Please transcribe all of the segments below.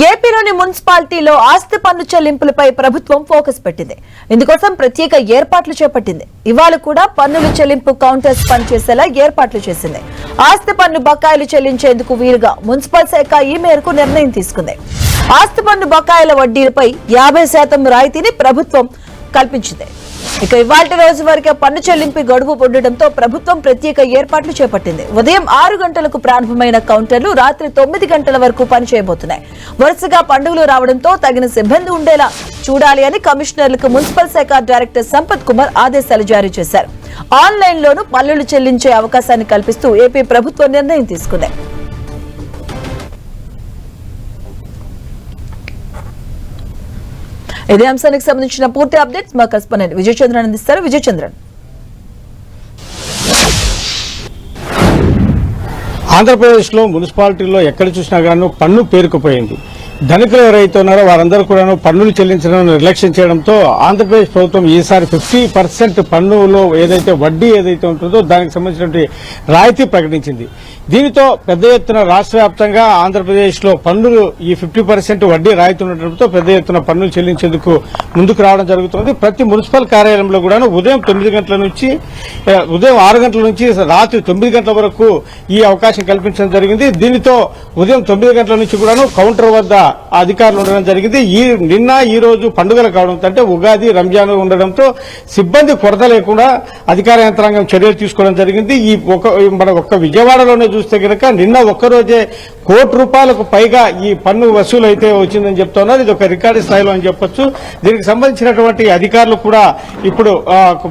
ఏపీలోని మున్సిపాలిటీలో ఆస్తి పన్ను చెల్లింపులపై ప్రభుత్వం ఫోకస్ పెట్టింది. ఇందుకోసం ప్రత్యేక ఏర్పాట్లు చేపట్టింది. ఇవాళ కూడా పన్నుల చెల్లింపు కౌంటర్స్ పనిచేసేలా ఏర్పాట్లు చేసింది. ఆస్తి పన్ను బకాయిలు చెల్లించేందుకు వీలుగా మున్సిపల్ శాఖ ఈ మేరకు నిర్ణయం తీసుకుంది. ఆస్తి పన్ను బకాయిల వడ్డీలపై 50% రాయితీని ప్రభుత్వం కల్పించింది. ఇక ఇవాల్టి రోజు వరకే పన్ను చెల్లింపు గడువు ఉండడంతో ప్రభుత్వం ప్రత్యేక ఏర్పాట్లు చేపట్టింది. ఉదయం 6 గంటలకు ప్రారంభమైన కౌంటర్లు రాత్రి 9 గంటల వరకు పనిచేయబోతున్నాయి. వరుసగా పండుగలు రావడంతో తగిన సిబ్బంది ఉండేలా చూడాలి అని కమిషనర్లకు మున్సిపల్ శాఖ డైరెక్టర్ సంపత్ కుమార్ ఆదేశాలు జారీ చేశారు. ఆన్లైన్ లోనూ పన్నులు చెల్లించే అవకాశాన్ని కల్పిస్తూ ఏపీ ప్రభుత్వం నిర్ణయం తీసుకుంది. ఇదే అంశానికి సంబంధించిన పూర్తి అప్డేట్స్ మా కరెస్పాండెంట్ విజయ్ చంద్రన్ అందిస్తారు. విజయ్ చంద్రన్, ఆంధ్రప్రదేశ్లో మున్సిపాలిటీలో ఎక్కడ చూసినా గాను పన్ను పేరుకుపోయింది. ధనికులు ఎవరైతే ఉన్నారో వారందరూ కూడా పన్నులు చెల్లించడం నిర్లక్ష్యం చేయడంతో ఆంధ్రప్రదేశ్ ప్రభుత్వం ఈసారి 50% పన్నులో ఏదైతే వడ్డీ ఏదైతే ఉంటుందో దానికి సంబంధించినటువంటి రాయితీ ప్రకటించింది. దీనితో పెద్ద ఎత్తున రాష్ట్ర వ్యాప్తంగా ఆంధ్రప్రదేశ్లో పన్నులు ఈ 50% వడ్డీ రాయితీ ఉండటంతో పెద్ద ఎత్తున పన్నులు చెల్లించేందుకు ముందుకు రావడం జరుగుతుంది. ప్రతి మున్సిపల్ కార్యాలయంలో కూడా ఉదయం 6 గంటల నుంచి రాత్రి 9 గంటల వరకు ఈ అవకాశం కల్పించడం జరిగింది. దీనితో ఉదయం 9 గంటల నుంచి కూడా కౌంటర్ వద్ద అధికారులు ఉండడం జరిగింది. నిన్న ఈ రోజు పండుగలు కావడంతో అంటే ఉగాది, రంజాన్ ఉండడంతో సిబ్బంది కొరత లేకుండా అధికార యంత్రాంగం చర్యలు తీసుకోవడం జరిగింది. మన ఒక్క విజయవాడలోనే చూస్తే కనుక నిన్న ఒక్కరోజే ₹1 కోటి పైగా ఈ పన్ను వసూలు అయితే వచ్చిందని చెప్తున్నారు. ఇది ఒక రికార్డు స్థాయిలో అని చెప్పొచ్చు. దీనికి సంబంధించినటువంటి అధికారులు కూడా ఇప్పుడు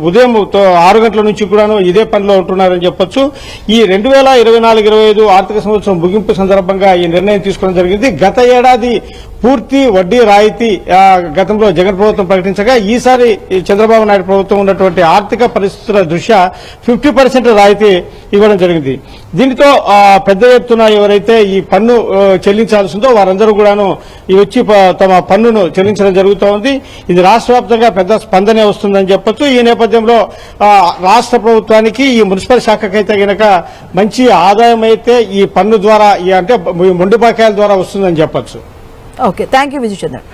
ఉదయం 6 గంటల నుంచి కూడాను ఇదే పనిలో ఉంటున్నారని చెప్పొచ్చు. ఈ 2024-25 ఆర్థిక సంవత్సరం ముగింపు సందర్భంగా ఈ నిర్ణయం తీసుకోవడం జరిగింది. గత ఏడాది పూర్తి వడ్డీ రాయితీ గతంలో జగన్ ప్రభుత్వం ప్రకటించగా ఈసారి చంద్రబాబు నాయుడు ప్రభుత్వం ఉన్నటువంటి ఆర్థిక పరిస్థితుల దృష్ట్యా 50% రాయితీ ఇవ్వడం జరిగింది. దీనితో పెద్ద ఎత్తున ఎవరైతే ఈ పన్ను చెల్లించాల్సి ఉందో వారందరూ కూడాను వచ్చి తమ పన్నును చెల్లించడం జరుగుతోంది. ఇది రాష్ట్ర వ్యాప్తంగా పెద్ద స్పందనే వస్తుందని చెప్పొచ్చు. ఈ నేపథ్యంలో రాష్ట్ర ప్రభుత్వానికి ఈ మున్సిపల్ శాఖకైతే గనక మంచి ఆదాయం అయితే ఈ పన్ను ద్వారా అంటే మొండి బకాయిల ద్వారా వస్తుందని చెప్పొచ్చు. Okay, thank you Vijay Chandran.